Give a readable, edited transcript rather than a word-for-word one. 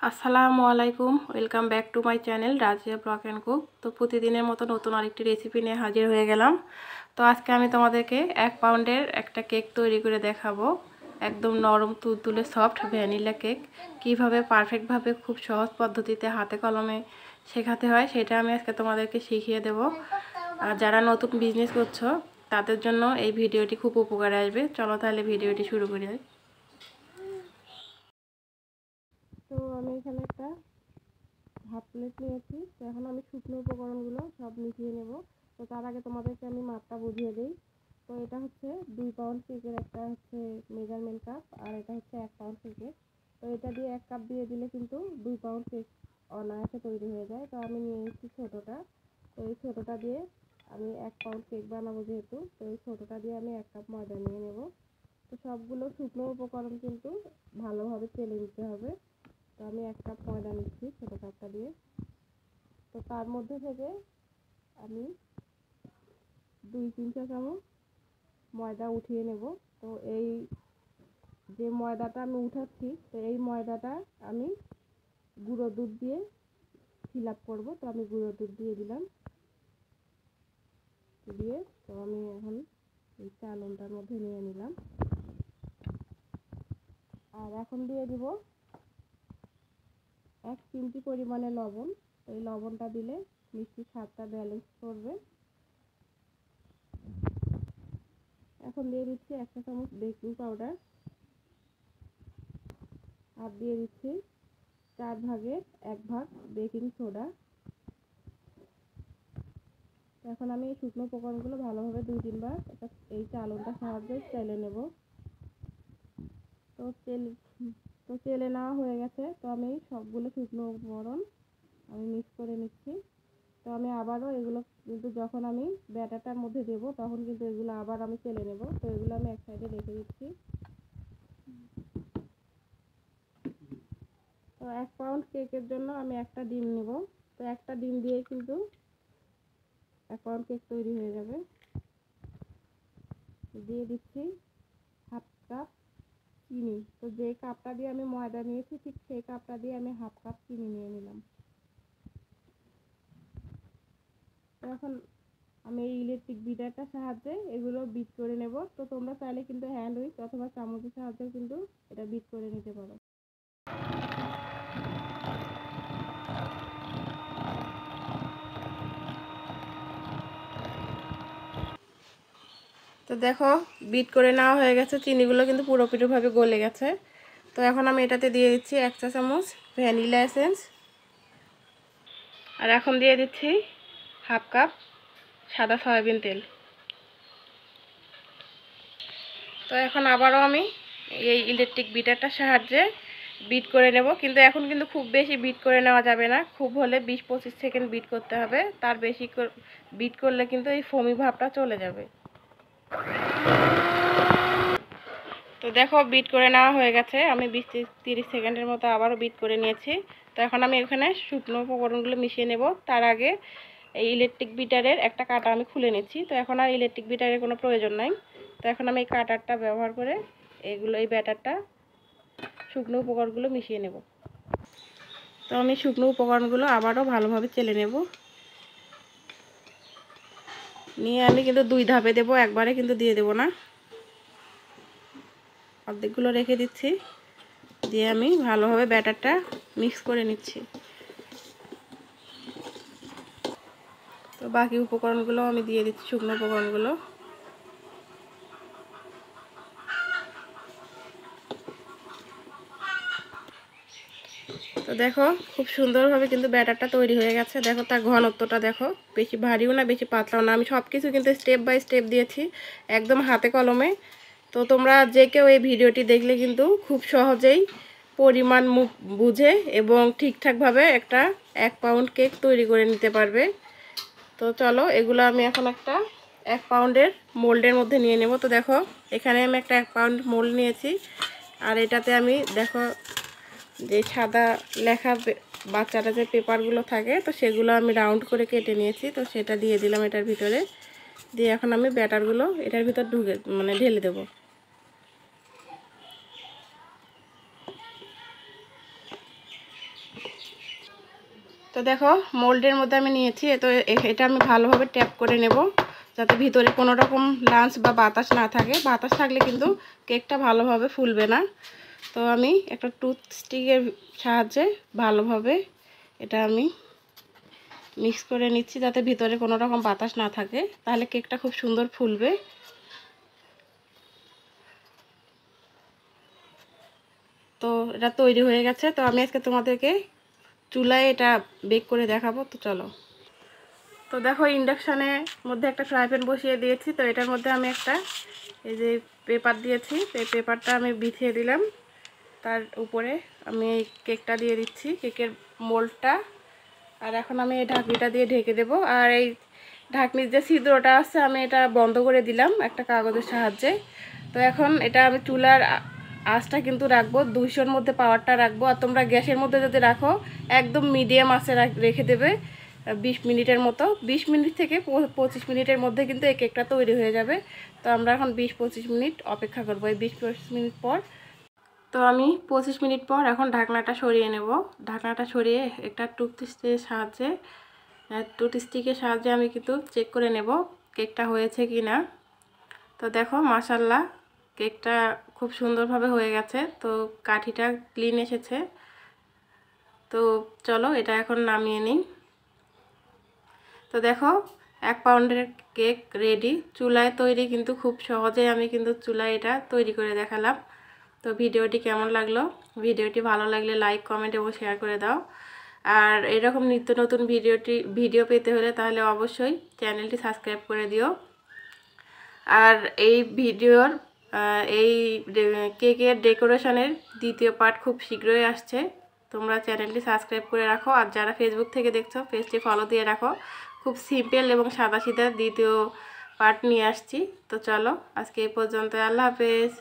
আসসালামু আলাইকুম, welcome back to my channel Razia blog and cook. তো প্রতিদিনের মতো নতুন আরেকটি রেসিপি নিয়ে হাজির হয়ে গেলাম। তো আজকে আমি তোমাদেরকে 1 পাউন্ডের একটা কেক তৈরি করে দেখাবো। একদম নরম তুলতুলে সফট ভ্যানিলা কেক কিভাবে পারফেক্টভাবে খুব সহজ পদ্ধতিতে হাতে কলমে শেখাতে হয় সেটা আমি আজকে তোমাদেরকে শিখিয়ে দেব। আর যারা নতুন বিজনেস করছো তাদের জন্য এই ভিডিওটি খুব উপকারে আসবে। চলো তাহলে ভিডিওটি শুরু করি। তো আমি এখানে একটা হাফ প্লেট নিয়েছি। তো এখন আমি শুকনো উপকরণগুলো সব মিশিয়ে নেব। তো তার আগে তোমাদেরকে আমি মাপটা বুঝিয়ে দিই। তো এটা হচ্ছে 2 পাউন্ড কেকের একটা হচ্ছে মেজারমেন্ট কাপ, আর এটা হচ্ছে 1 পাউন্ড কেকের। তো এটা দিয়ে 1 কাপ দিয়ে দিলে কিন্তু 2 পাউন্ড কেক অনায়াসে তৈরি হয়ে যায়। তো আমি নিয়ে এসেছি ছোটোটা। তো এই ছোটোটা দিয়ে আমি 1 পাউন্ড কেক বানাবো যেহেতু, তো এই ছোটোটা দিয়ে আমি 1 কাপ ময়দা নিয়ে নেব। তো সবগুলো শুকনো উপকরণ কিন্তু ভালোভাবে চেলে নিতে হবে। তো আমি 1 কাপ ময়দা নিচ্ছি ছোটো কাপটা দিয়ে। তো তার মধ্যে থেকে আমি 2-3 চা চামচ ময়দা উঠিয়ে নেব। তো এই যে ময়দাটা আমি উঠাচ্ছি, তো এই ময়দাটা আমি গুঁড়ো দুধ দিয়ে ফিল আপ করবো। তো আমি গুঁড়ো দুধ দিয়ে দিলাম। দিয়ে তো আমি এখন এই চালনটার মধ্যে নিয়ে নিলাম। আর এখন দিয়ে দিব 1 চিমটি পরিমাণে লবণ। এই লবণটা দিলে মিষ্টির স্বাদটা ব্যালেন্স করবে। এখন দিয়ে দিচ্ছি 1 চা চামচ বেকিং পাউডার, আর দিয়ে দিচ্ছি 4 ভাগের 1 ভাগ বেকিং সোডা। এখন আমি এই শুকনো উপকরণগুলো ভালোভাবে 2-3 বার এই চালনটার সাহায্যে চেলে নেব। তো চেলে নেওয়া হয়ে গেছে। তো আমি সবগুলো শুকনো উপকরণ আমি মিক্স করে নিচ্ছি। তো আমি আবারও এগুলো কিন্তু যখন আমি ব্যাটারটার মধ্যে দেব তখন কিন্তু এগুলো আবার আমি চেলে নেব। তো এগুলো আমি এক সাইডে রেখে দিচ্ছি। তো 1 পাউন্ড কেকের জন্য আমি একটা ডিম নেব। তো একটা ডিম দিয়ে কিন্তু 1 পাউন্ড কেক তৈরি হয়ে যাবে। দিয়ে দিচ্ছি হাফ কাপ চিনি। তো যে কাপটা দিয়ে আমি ময়দা নিয়েছি ঠিক সেই কাপটা দিয়ে আমি হাফ কাপ চিনি নিয়ে নিলাম। তো এখন আমি এই ইলেকট্রিক বিটারটার সাহায্যে এগুলো বিট করে নেব। তো তোমরা চাইলে কিন্তু হ্যান্ড উইচ অথবা চামচের সাহায্যেও কিন্তু এটা বিট করে নিতে পারো। তো দেখো বিট করে নেওয়া হয়ে গেছে, চিনিগুলো কিন্তু পুরোপুরিভাবে গলে গেছে। তো এখন আমি এটাতে দিয়ে দিচ্ছি 1 চা চামচ ভ্যানিলা এসেন্স, আর এখন দিয়ে দিচ্ছি হাফ কাপ সাদা সয়াবিন তেল। তো এখন আবারও আমি এই ইলেকট্রিক বিটারটার সাহায্যে বিট করে নেব। কিন্তু এখন কিন্তু খুব বেশি বিট করে নেওয়া যাবে না, খুব হলে 20-25 সেকেন্ড বিট করতে হবে। তার বেশি বিট করলে কিন্তু এই ফোমি ভাবটা চলে যাবে। তো দেখো বিট করে নেওয়া হয়ে গেছে। আমি 20-30 সেকেন্ডের মতো আবারও বিট করে নিয়েছি। তো এখন আমি এখানে শুকনো উপকরণগুলো মিশিয়ে নেব। তার আগে এই ইলেকট্রিক বিটারের একটা কাঁটা আমি খুলে নিচ্ছি। তো এখন আর ইলেকট্রিক বিটারের কোনো প্রয়োজন নাই। তো এখন আমি এই কাঁটারটা ব্যবহার করে এই ব্যাটারটা শুকনো উপকরণগুলো মিশিয়ে নেব। তো আমি শুকনো উপকরণগুলো আবারও ভালোভাবে চেলে নেব। নিয়ে আমি কিন্তু 2 ধাপে দেব, একবারে কিন্তু দিয়ে দেব না। অর্ধেকগুলো রেখে দিচ্ছি, দিয়ে আমি ভালোভাবে ব্যাটারটা মিক্স করে নিচ্ছি। তো বাকি উপকরণগুলো আমি দিয়ে দিচ্ছি, শুকনো উপকরণগুলো। তো দেখো খুব সুন্দরভাবে কিন্তু ব্যাটারটা তৈরি হয়ে গেছে। দেখো তার ঘনত্বটা দেখো, বেশি ভারীও না বেশি পাতলাও না। আমি সব কিছু কিন্তু স্টেপ বাই স্টেপ দিয়েছি, একদম হাতে কলমে। তো তোমরা যে কেউ এই ভিডিওটি দেখলে কিন্তু খুব সহজেই পরিমাণ বুঝে এবং ঠিকঠাকভাবে একটা 1 পাউন্ড কেক তৈরি করে নিতে পারবে। তো চলো এগুলো আমি এখন একটা 1 পাউন্ডের মোল্ডের মধ্যে নিয়ে নেব। তো দেখো এখানে আমি একটা 1 পাউন্ড মোল্ড নিয়েছি, আর এটাতে আমি দেখো যে সাদা লেখা বাচ্চাটা যে পেপারগুলো থাকে তো সেগুলো আমি রাউন্ড করে কেটে নিয়েছি। তো সেটা দিয়ে দিলাম এটার ভিতরে। দিয়ে এখন আমি ব্যাটারগুলো এটার ভিতর ঢেলে দেব। তো দেখো মোল্ডের মধ্যে আমি নিয়েছি, তো এটা আমি ভালোভাবে ট্যাপ করে নেব যাতে ভিতরে কোনো রকম লাঞ্চ বা বাতাস না থাকে। বাতাস থাকলে কিন্তু কেকটা ভালোভাবে ফুলবে না। তো আমি একটা টুথস্টিকের সাহায্যে ভালোভাবে এটা আমি মিক্স করে নিচ্ছি যাতে ভিতরে কোনো রকম বাতাস না থাকে, তাহলে কেকটা খুব সুন্দর ফুলবে। তো এটা তৈরি হয়ে গেছে। তো আমি আজকে তোমাদেরকে চুলায় এটা বেক করে দেখাবো। তো চলো। তো দেখো ইন্ডাকশানের মধ্যে একটা ফ্রাই প্যান বসিয়ে দিয়েছি। তো এটার মধ্যে আমি একটা এই যে পেপার দিয়েছি, এই পেপারটা আমি বিছিয়ে দিলাম। তার উপরে আমি এই কেকটা দিয়ে দিচ্ছি, কেকের মোল্ডটা। আর এখন আমি এই ঢাকনিটা দিয়ে ঢেকে দেব। আর এই ঢাকনির যে ছিদ্রটা আছে আমি এটা বন্ধ করে দিলাম একটা কাগজের সাহায্যে। তো এখন এটা আমি চুলার আঁচটা কিন্তু রাখবো 200-র মধ্যে পাওয়ারটা রাখবো। আর তোমরা গ্যাসের মধ্যে যদি রাখো একদম মিডিয়াম আঁচে রেখে দেবে 20 মিনিটের মতো। 20 মিনিট থেকে 25 মিনিটের মধ্যে কিন্তু এই কেকটা তৈরি হয়ে যাবে। তো আমরা এখন 20-25 মিনিট অপেক্ষা করবো। এই 20-25 মিনিট পর, তো আমি 25 মিনিট পর এখন ঢাকনাটা সরিয়ে নেব। ঢাকনাটা সরিয়ে একটা টুথস্টিকের সাহায্যে আমি কিন্তু চেক করে নেব কেকটা হয়েছে কি না। তো দেখো মাশাআল্লাহ কেকটা খুব সুন্দরভাবে হয়ে গেছে। তো কাঠিটা ক্লিন এসেছে। তো চলো এটা এখন নামিয়ে নিই। তো দেখো 1 পাউন্ডের কেক রেডি। চুলায় তৈরি, কিন্তু খুব সহজে আমি কিন্তু চুলায় এটা তৈরি করে দেখালাম। তো ভিডিওটি কেমন লাগলো? ভিডিওটি ভালো লাগলে লাইক, কমেন্ট এবং শেয়ার করে দাও। আর এরকম নিত্য নতুন ভিডিও পেতে হলে তাহলে অবশ্যই চ্যানেলটি সাবস্ক্রাইব করে দিও। আর এই ভিডিওর এই কেকের ডেকোরেশনের দ্বিতীয় পার্ট খুব শীঘ্রই আসছে। তোমরা চ্যানেলটি সাবস্ক্রাইব করে রাখো। আর যারা ফেসবুক থেকে দেখছো পেজটি ফলো দিয়ে রাখো। খুব সিম্পল এবং সাদাসিধা দ্বিতীয় পার্ট নিয়ে আসছি। তো চলো আজকে এই পর্যন্ত। আল্লাহ হাফেজ।